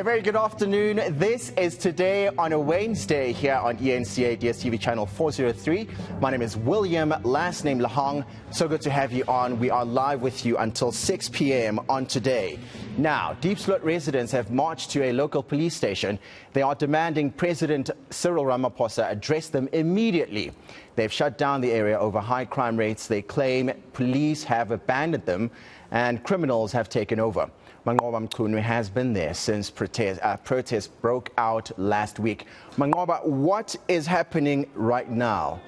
A very good afternoon. This is Today on a Wednesday here on eNCA DSTV channel 403. My name is William, last name Lahong. So good to have you on. We are live with you until 6 p.m. on Today. Now, Diepsloot residents have marched to a local police station. They are demanding President Cyril Ramaphosa address them immediately. They've shut down the area over high crime rates. They claim police have abandoned them and criminals have taken over. Manqoba Mchunu has been there since protests broke out last week. Manqoba, what is happening right now?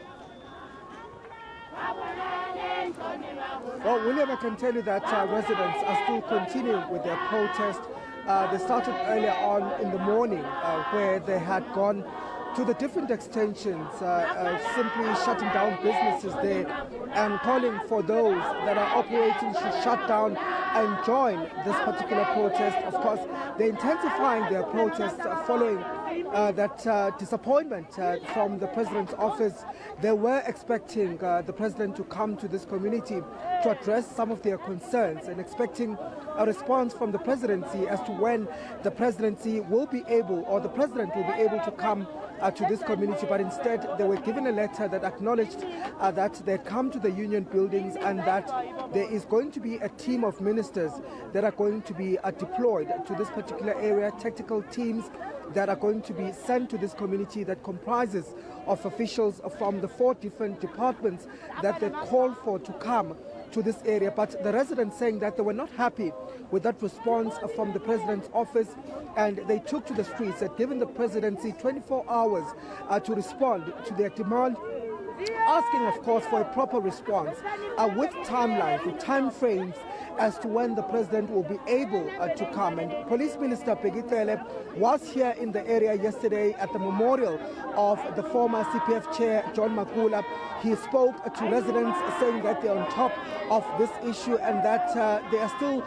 Well, William, I can tell you that residents are still continuing with their protest. They started earlier on in the morning where they had gone to the different extensions, simply shutting down businesses there and calling for those that are operating to shut down and join this particular protest. Of course, they're intensifying their protests following that disappointment from the president's office. They were expecting the president to come to this community to address some of their concerns and expecting a response from the presidency as to when the presidency will be able, or the president will be able to come to this community. But instead, they were given a letter that acknowledged that they'd come to the union buildings and that there is going to be a team of ministers that are going to be deployed to this particular area, tactical teams that are going to be sent to this community that comprises of officials from the 4 different departments that they called for to come to this area. But the residents saying that they were not happy with that response from the president's office, and they took to the streets, had given the presidency 24 hours to respond to their demand, asking, of course, for a proper response with timelines, with time frames as to when the president will be able to come. And Police Minister Pegitele was here in the area yesterday at the memorial of the former CPF chair, John Makula. He spoke to residents saying that they're on top of this issue and that they are still,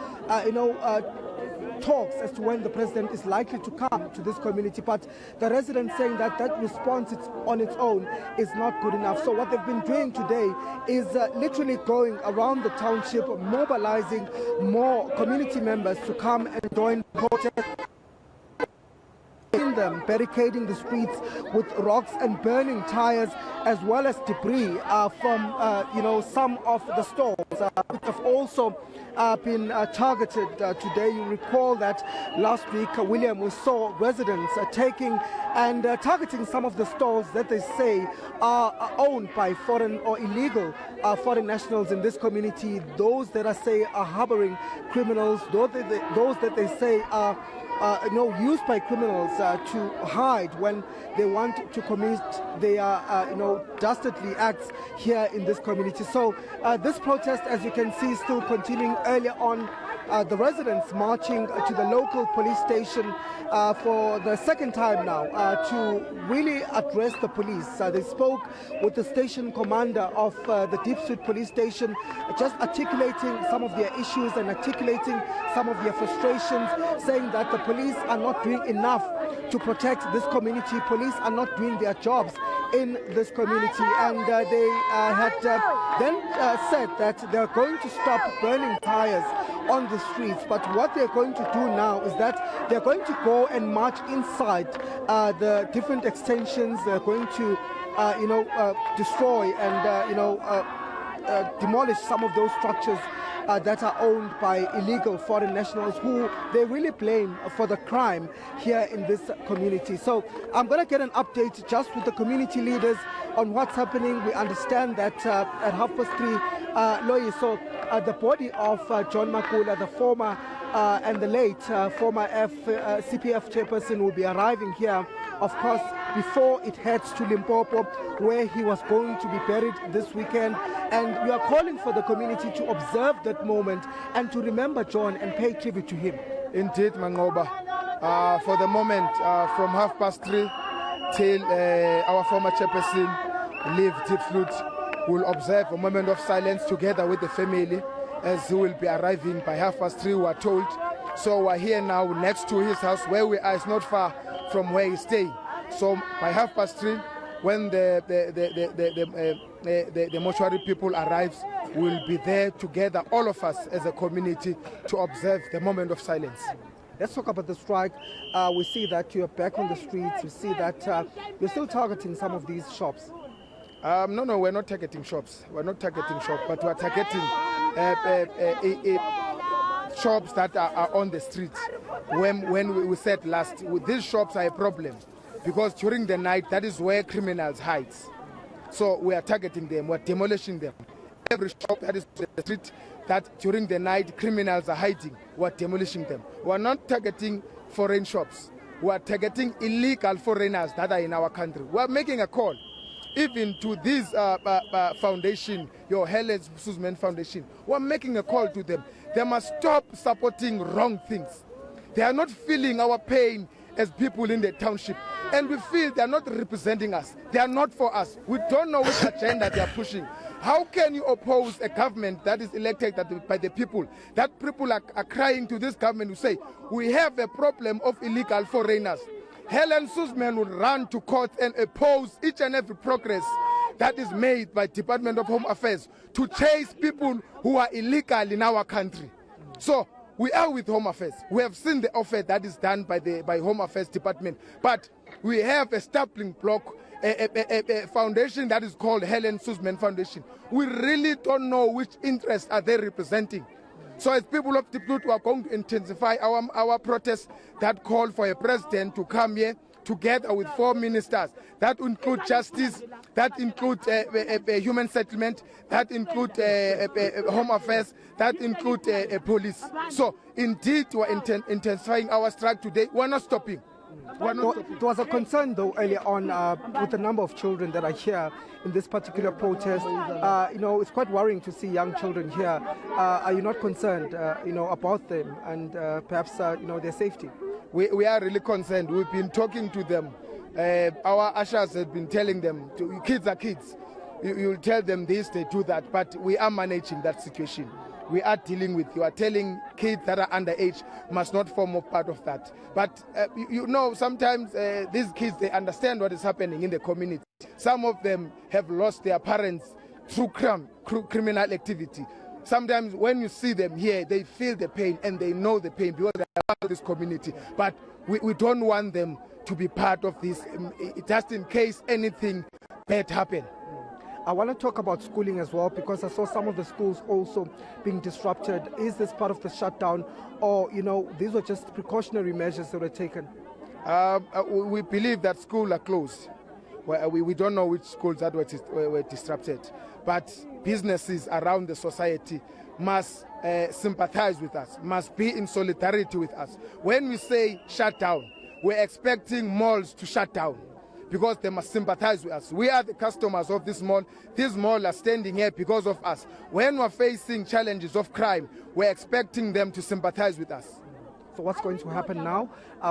talks as to when the president is likely to come to this community. But the residents saying that that response on its own is not good enough. So what they've been doing today is literally going around the township, mobilizing more community members to come and join the protest. Them barricading the streets with rocks and burning tires, as well as debris from some of the stores which have also been targeted today. You recall that last week, William, we saw residents taking and targeting some of the stores that they say are owned by foreign or illegal foreign nationals in this community, those that are harboring criminals, those that they say are used by criminals to hide when they want to commit their, dastardly acts here in this community. So this protest, as you can see, is still continuing. Earlier on, the residents marching to the local police station for the second time now to really address the police. They spoke with the station commander of the Diepsloot police station, just articulating some of their issues and articulating some of their frustrations, saying that the police are not doing enough to protect this community. Police are not doing their jobs in this community, and they had then said that they're going to stop burning tires on the streets. But what they're going to do now is that they're going to go and march inside the different extensions. They're going to destroy and demolish some of those structures that are owned by illegal foreign nationals who they really blame for the crime here in this community. So I'm going to get an update just with the community leaders on what's happening. We understand that at 3:30, so the body of John Makula, the former and the late former CPF chairperson, will be arriving here, of course, before it heads to Limpopo, where he was going to be buried this weekend. And we are calling for the community to observe that moment and to remember John and pay tribute to him. Indeed, Manqoba. For the moment, from 3:30 till our former chairperson leave Diepsloot, we'll observe a moment of silence together with the family, as he will be arriving by 3:30, we are told. So we're here now next to his house, where we are. It's not far from where he's staying. So by 3:30, when the mortuary people arrives, we'll be there together, all of us as a community, to observe the moment of silence. Let's talk about the strike. We see that you're back on the streets. We see that you're still targeting some of these shops. No, we're not targeting shops. We're not targeting shops, but we're targeting shops that are on the streets. When we said last, these shops are a problem because during the night, that is where criminals hide. So we are targeting them. We're demolishing them. Every shop that is on the street that during the night criminals are hiding, we're demolishing them. We're not targeting foreign shops. We're targeting illegal foreigners that are in our country. We're making a call even to this foundation, your Helen Suzman Foundation. We're making a call to them. They must stop supporting wrong things. They are not feeling our pain as people in the township. And we feel they are not representing us. They are not for us. We don't know which agenda they are pushing. How can you oppose a government that is elected by the people? That people are crying to this government who say, we have a problem of illegal foreigners. Helen Suzman will run to court and oppose each and every progress that is made by Department of Home Affairs to chase people who are illegal in our country. So we are with Home Affairs. We have seen the offer that is done by Home Affairs Department, but we have a stumbling block, a foundation that is called Helen Suzman Foundation. We really don't know which interests are they representing. So as people of Diepsloot, we are going to intensify our protests that call for a president to come here together with 4 ministers that include justice, that include human settlement, that include home affairs, that include police. So indeed, we are intensifying our strike today. We are not stopping. There was a concern, though, earlier on with the number of children that are here in this particular protest. It's quite worrying to see young children here. Are you not concerned, about them and perhaps, their safety? We are really concerned. We've been talking to them. Our ushers have been telling them, kids are kids. You'll tell them this, they do that. But we are managing that situation. We are dealing with. You are telling kids that are underage must not form a part of that. But sometimes these kids, they understand what is happening in the community. Some of them have lost their parents through criminal activity. Sometimes when you see them here, they feel the pain and they know the pain because they are part of this community. But we don't want them to be part of this, just in case anything bad happens. I want to talk about schooling as well, because I saw some of the schools also being disrupted. Is this part of the shutdown, or these were just precautionary measures that were taken? We believe that schools are closed. We don't know which schools that were disrupted, but businesses around the society must sympathize with us, must be in solidarity with us. When we say shut down, we're expecting malls to shut down, because they must sympathize with us. We are the customers of this mall. This mall are standing here because of us. When we're facing challenges of crime, we're expecting them to sympathize with us. So what's going to happen now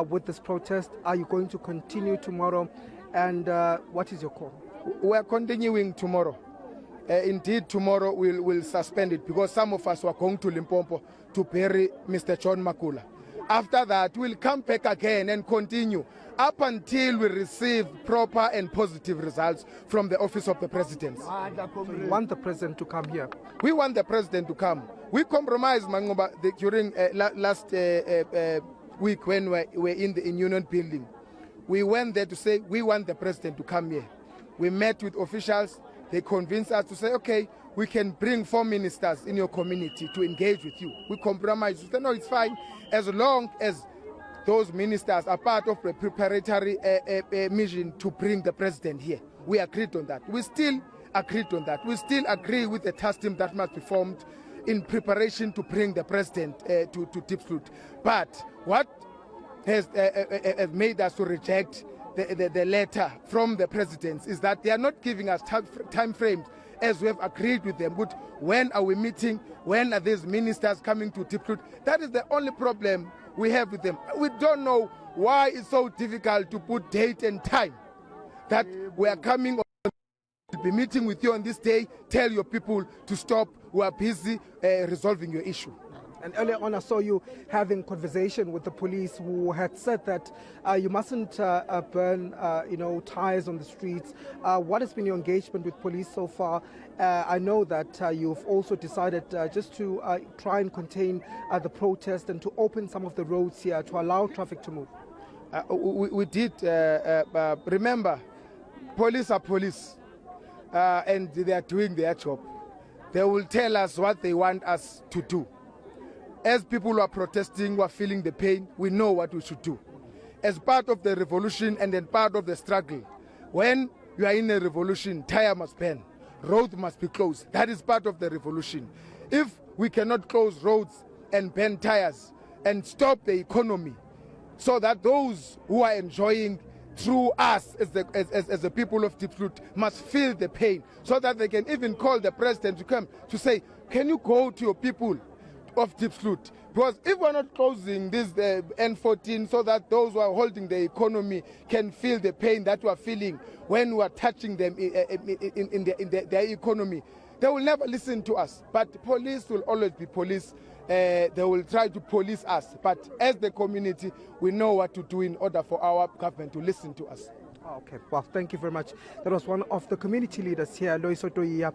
with this protest? Are you going to continue tomorrow? And what is your call? We're continuing tomorrow. Indeed, tomorrow we'll suspend it because some of us were going to Limpopo to bury Mr. John Makula. After that, we'll come back again and continue up until we receive proper and positive results from the office of the president. So you want the president to come here? We want the president to come. We compromised, Manqoba, during last week when we were in the Union building. We went there to say we want the president to come here. We met with officials. They convinced us to say, okay, we can bring 4 ministers in your community to engage with you. We compromised. We said, no, it's fine, as long as those ministers are part of the preparatory mission to bring the president here. We agreed on that. We still agreed on that. We still agree with the task team that must be formed in preparation to bring the president to Diepsloot. But what has made us to reject the letter from the presidents is that they are not giving us time frames as we have agreed with them. But when are we meeting? When are these ministers coming to Diepsloot? That is the only problem we have with them. We don't know why it's so difficult to put date and time. That we are coming, we'll be meeting with you on this day, tell your people to stop, we are busy resolving your issue. And earlier on, I saw you having conversation with the police who had said that you mustn't burn, tires on the streets. What has been your engagement with police so far? I know that you've also decided just to try and contain the protest and to open some of the roads here to allow traffic to move. We did remember, police are police, and they are doing their job. They will tell us what they want us to do. As people who are protesting, who are feeling the pain, we know what we should do. As part of the revolution and then part of the struggle, when you are in a revolution, tire must burn, road must be closed. That is part of the revolution. If we cannot close roads and burn tires and stop the economy, so that those who are enjoying through us as the people of Diepsloot must feel the pain, so that they can even call the president to come to say, can you go to your people of Diepsloot? Because if we're not closing this N14 so that those who are holding the economy can feel the pain that we are feeling when we are touching them in their economy, they will never listen to us. But police will always be police. They will try to police us. But as the community, we know what to do in order for our government to listen to us. Okay, well, thank you very much. That was one of the community leaders here, Loiso Toia.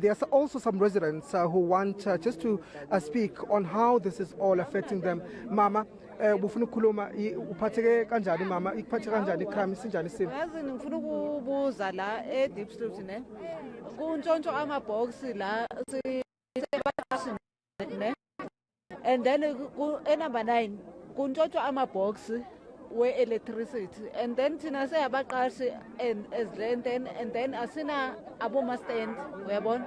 There's also some residents who want just to speak on how this is all affecting them. Mama, ufuna ukukhuluma uphatheke kanjani mama, ikuphathe kanjani icrime sinjani simo? Yazi ngifuna ukubuza la eDiepsloot ne. Kuntshontsho amabox la ne. And then number 9 kuntshontsho amabox we-electricity, and then thina seyabaqashi and then asina abomastand, uyabona.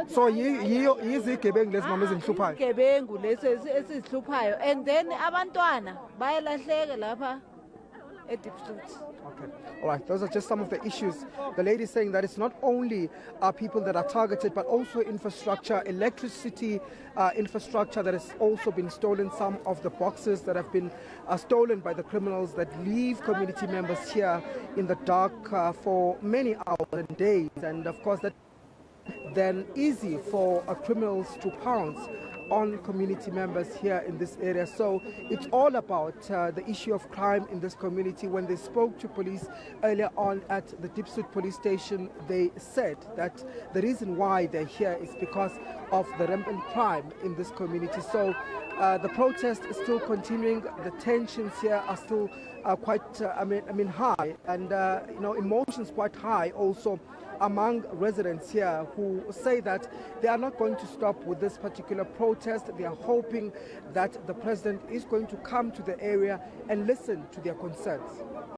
So yizigebengu lezi mama ezihluphayo. Igebengu lesi esihluphayo, and then abantwana bayalahleka lapha eDiepsloot. Okay. All right. Those are just some of the issues. The lady saying that it's not only people that are targeted, but also infrastructure, electricity infrastructure that has also been stolen. Some of the boxes that have been stolen by the criminals that leave community members here in the dark for many hours and days. And of course, that then easy for criminals to pounce on community members here in this area. So it's all about the issue of crime in this community. When they spoke to police earlier on at the Diepsloot police station, they said that the reason why they're here is because of the rampant crime in this community. So the protest is still continuing. The tensions here are still quite high, and emotions quite high also among residents here, who say that they are not going to stop with this particular protest. They are hoping that the president is going to come to the area and listen to their concerns.